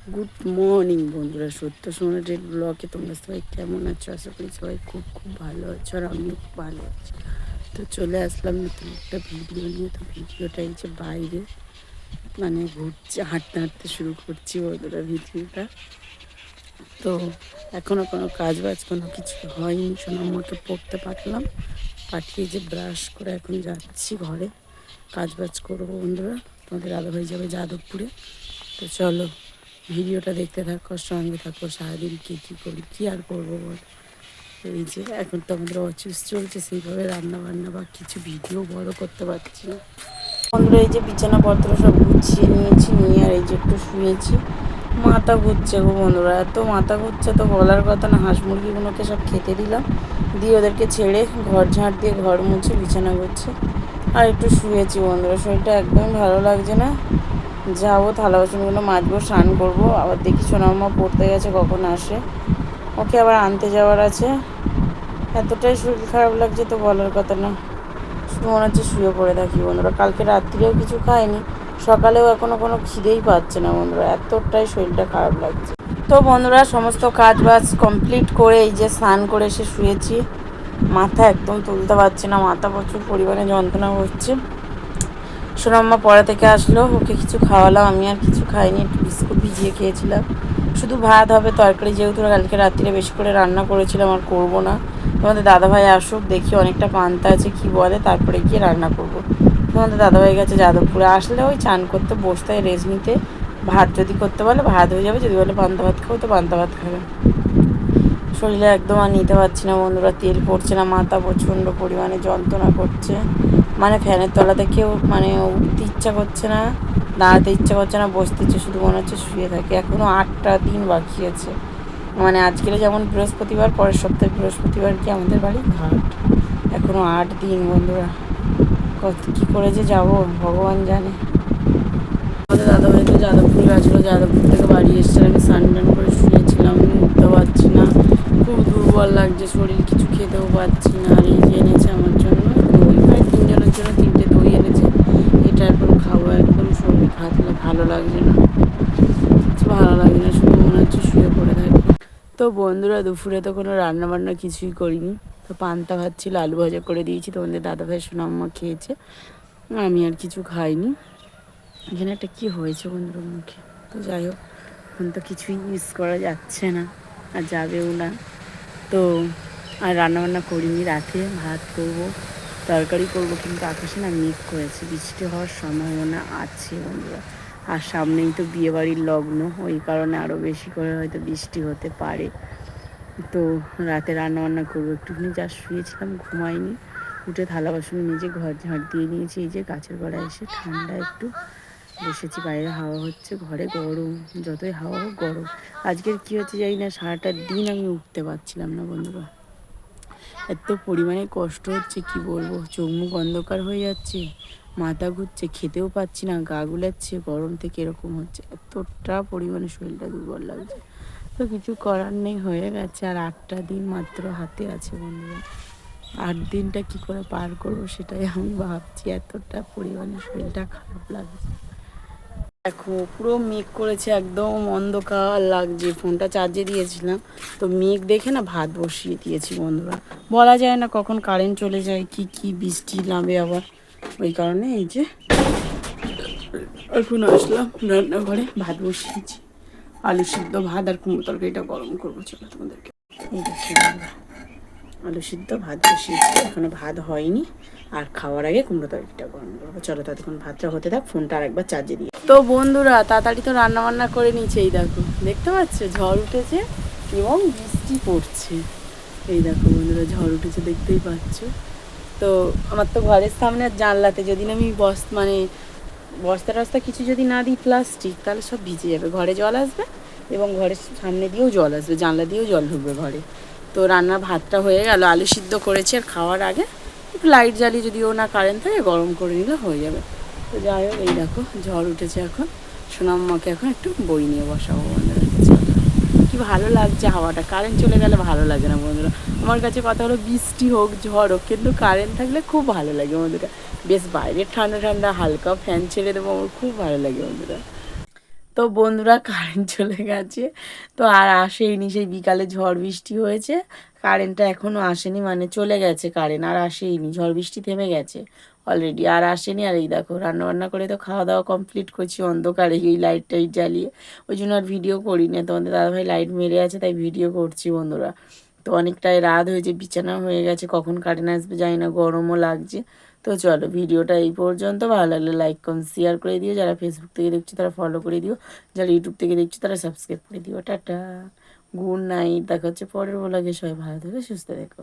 Good morning বন্ধুরা, সত্য সোনাটের ব্লগে তোমরা সবাই কেমন আছো? আশা করি সবাই খুব খুব ভালো আছো, আর আমিও খুব ভালো আছি। তো চলে আসলাম নতুন একটা ভিডিও নিয়ে। তো ভিডিওটা এই যে বাইরে মানে ঘুরছে, হাঁটতে হাঁটতে শুরু করছি বন্ধুরা ভিডিওটা। তো এখনও কোনো কাজ বাজ কোনো কিছু হয়নি। সোনাম্মাকে পড়তে পাঠালাম, পাঠিয়ে যে ব্রাশ করে এখন যাচ্ছি ঘরে, কাজ বাজ করবো বন্ধুরা। তোমাদের দাদাভাই যাবে যাদবপুরে। তো চলো ভিডিওটা দেখতে থাকো, সঙ্গে থাকো। সারাদিন কী কী করি, কী আর করবো বল। এই যে এখন তো আমাদের অচুস চলছে, সেইভাবে রান্না বান্না বা কিছু ভিডিও বড় করতে পারছি না বন্ধুরা। এই যে বিছানাপত্র সব গুছিয়ে নিয়েছি, নিয়ে আর এই যে একটু শুয়েছি। মাথা ঘুরছে গো বন্ধুরা, এত মাথা ঘুরছে তো বলার কথা না। হাঁস মুরগিগুলোকে সব খেতে দিলাম, দিয়ে ওদেরকে ছেড়ে ঘর ঝাঁট দিয়ে ঘর মুছে বিছানা করছে, আর একটু শুয়েছি বন্ধুরা। শরীরটা একদমই ভালো লাগছে না। যাবো থালা বাসনগুলো মাজবো, স্নান করবো, আবার দেখি সোনামা পড়তে গেছে, কখন আসে। ওকে আবার আনতে যাওয়ার আছে। এতটাই শরীর খারাপ লাগছে তো বলার কথা না। শুধু মনে হচ্ছে শুয়ে পড়ে থাকি বন্ধুরা। কালকে রাত্রিরেও কিছু খাইনি, সকালেও এখনও কোনো খিদেই পাচ্ছে না বন্ধুরা, এতটাই শরীরটা খারাপ লাগছে। তো বন্ধুরা সমস্ত কাজ বাজ কমপ্লিট করে এই যে স্নান করে এসে শুয়েছি। মাথা একদম তুলতে পারছি না, মাথা প্রচুর পরিমাণে যন্ত্রণা হচ্ছে। সোনাম্মা পড়া থেকে আসলো, ওকে কিছু খাওয়ালাম, আমি আর কিছু খাইনি, একটু বিস্কুট ভিজিয়ে খেয়েছিলাম। শুধু ভাত হবে, তরকারি যেহেতু কালকে রাত্রিরে বেশি করে রান্না করেছিলাম আর করবো না। তোমাদের দাদাভাই আসুক, দেখি অনেকটা পান্তা আছে কি বলে, তারপরে গিয়ে রান্না করবো। তোমাদের দাদাভাই গেছে যাদবপুরে, আসলে ওই চান করতে বসতে হয় রেস্ট নিতে। ভাত যদি করতে বলে ভাত হয়ে যাবে, যদি বলে পান্তা ভাত খাবো তো পান্তা ভাত খাবে। শরীরে একদম আর নিতে পারছি না বন্ধুরা, তেল পড়ছে না, মাথা প্রচণ্ড পরিমাণে যন্ত্রণা করছে। মানে ফ্যানের তলা থেকেও মানে উঠতে ইচ্ছা করছে না, দাঁড়াতে ইচ্ছা করছে না, বসতে ইচ্ছে, শুধু মনে হচ্ছে শুয়ে থাকে। এখনও 8টা দিন বাকি আছে। মানে আজকের যেমন বৃহস্পতিবার, পরের সপ্তাহে বৃহস্পতিবার কি আমাদের বাড়ি ঘাট। এখনও 8 দিন বন্ধুরা, কত কী করে যে যাবো ভগবান জানে। আমাদের দাদাভাই তো যাদবপুর গেছিলো, যাদবপুর থেকে বাড়ি এসছে, আমি স্নান টান করে শুয়েছিলাম, আমি উঠতে পারছি না, খুব দুর্বল লাগছে শরীর, কিছু খেতেও পারছি না। আর এই যে এনেছে আমার জন্য দই, প্রায় 3 জনের জন্য 3টে দই এনেছে। এটা এখন খাবো, একদম শরীর ভালো লাগছে না, কিছু ভালো লাগছে না, শুধু মনে হচ্ছে শুয়ে পড়ে থাকবো। তো বন্ধুরা দুপুরে তো কোনো রান্না বান্না কিছুই করিনি। তো পান্তা ভাত ছিল, আলু ভাজা করে দিয়েছি, তোমাদের দাদাভাই সোনাম্মা খেয়েছে, আমি আর কিছু খাইনি। এখানে একটা কী হয়েছে বন্ধুর মুখে। তো যাই হোক, এখন তো কিছুই ইউজ করা যাচ্ছে না, আর যাবেও না। তো আর রান্নাবান্না করিনি, রাতে ভাত করবো, তরকারি করবো, কিন্তু আকাশে না মেঘ করেছে, বৃষ্টি হওয়ার সম্ভাবনা আছে বন্ধুরা। আর সামনেই তো বিয়েবাড়ির লগ্ন, ওই কারণে আরও বেশি করে হয়তো বৃষ্টি হতে পারে। তো রাতে রান্নাবান্না করবো। একটুখানি যা শুয়েছিলাম, ঘুমাইনি, উঠে থালা বাসন নিজে ঘর ঝাড় দিয়ে নিয়েছি। এই যে গাছের গোড়ায় এসে ঠান্ডা একটু বসেছি, বাইরে হাওয়া হচ্ছে, ঘরে গরম, যতই হাওয়া হোক গরম। আজকের কী হচ্ছে জানি না, সারাটা দিন আমি উঠতে পারছিলাম না বন্ধুরা, এত পরিমাণে কষ্ট হচ্ছে কি বলবো। চোখ মুখ অন্ধকার হয়ে যাচ্ছে, মাথা ঘুরছে, খেতেও পাচ্ছি না, গা গুলাচ্ছে, গরম থেকে এরকম হচ্ছে, এতটা পরিমাণে শরীরটা দুর্বল লাগছে। তো কিছু করার নেই, হয়ে গেছে। আর 8টা দিন মাত্র হাতে আছে বন্ধুরা, 8 দিনটা কী করে পার করবো সেটাই আমি ভাবছি, এতটা পরিমাণে শরীরটা খারাপ লাগছে। দেখো পুরো মেঘ করেছে, একদম অন্ধকার লাগছে। ফোনটা চার্জে দিয়েছিলাম, তো মেঘ দেখে না ভাত বসিয়ে দিয়েছি বন্ধুরা। বলা যায় না কখন কারেন্ট চলে যায়, কি বৃষ্টি নামে আবার, ওই কারণে এই যে এখন আসলাম রান্নাঘরে, ভাত বসিয়েছি, আলু সিদ্ধ ভাত আর কুমড়ো তরকারিটা গরম করবো। চলো তোমাদেরকে এই দেখছি, আলু সিদ্ধ ভাত বসিয়েছি, এখনো ভাত হয়নি, আর খাওয়ার আগে কুমড়ো তরকারিটা গরম করবো। চলো ততক্ষণ ভাতটা হতে থাক, ফোনটা আরেকবার চার্জে দিয়ে। তো বন্ধুরা তাড়াতাড়ি তো রান্না বান্না করে নিচ্ছে। এই দেখো, দেখতে পাচ্ছ ঝড় উঠেছে এবং বৃষ্টি পড়ছে। এই দেখো বন্ধুরা, ঝড় উঠেছে, দেখতেই পাচ্ছ। তো আমার তো ঘরের সামনে জানলাতে যদি আমি বস্তা টস্তা কিছু যদি না দিই প্লাস্টিক, তাহলে সব ভিজে যাবে, ঘরে জল আসবে এবং ঘরের সামনে দিয়েও জল আসবে, জানলা দিয়েও জল ঢুকবে ঘরে। তো রান্নার ভাতটা হয়ে গেল, আলু সিদ্ধ করেছি, আর খাওয়ার আগে একটু লাইট জ্বালিয়ে, যদিও না কারেন্ট থাকে, গরম করে নিলে হয়ে যাবে। তো যাই হোক, এই দেখো ঝড় উঠেছে, এখন সোনাম্মাকে এখন একটু বই নিয়ে বসাবো বন্ধুরা। কি ভালো লাগছে হাওয়াটা, কারেন্ট চলে গেলে ভালো লাগে না বন্ধুরা। আমার কাছে কথা হলো বৃষ্টি হোক ঝড় হোক, কিন্তু কারেন্ট থাকলে খুব ভালো লাগে বন্ধুরা। বেশ বাইরে ঠান্ডা ঠান্ডা হালকা ফ্যান ছেড়ে দেবো, আমার খুব ভালো লাগে বন্ধুরা। তো বন্ধুরা কারেন্ট চলে গেছে, তো আর আসেইনি, সেই বিকালে ঝড় বৃষ্টি হয়েছে, কারেন্টটা এখনও আসেনি, মানে চলে গেছে কারেন্ট, আর আসেইনি, ঝড় বৃষ্টি থেমে গেছে অলরেডি, আর আসেনি। আর এই দেখো রান্নাবান্না করে তো খাওয়া দাওয়া কমপ্লিট করছি অন্ধকারে, এই লাইট টাইট জ্বালিয়ে, ওই জন্য আর ভিডিও করি না। তোমাদের দাদাভাই লাইট মেরে আছে তাই ভিডিও করছি বন্ধুরা। তো অনেকটাই রাত হয়েছে, বিছানা হয়ে গেছে, কখন কারেন্ট আসবে জানি না, গরমও লাগছে। তো চলো ভিডিওটা এই পর্যন্ত, ভালো লাগলে লাইক কমেন্ট শেয়ার করে দিও, যারা ফেসবুক থেকে দেখছো তারা ফলো করে দিও, যারা ইউটিউব থেকে দেখছো তারা সাবস্ক্রাইব করে দিও। টাটা, গুড নাইট, দেখা হচ্ছে পরের ব্লগে, সবাই ভালো থেকো, সুস্থ থেকো।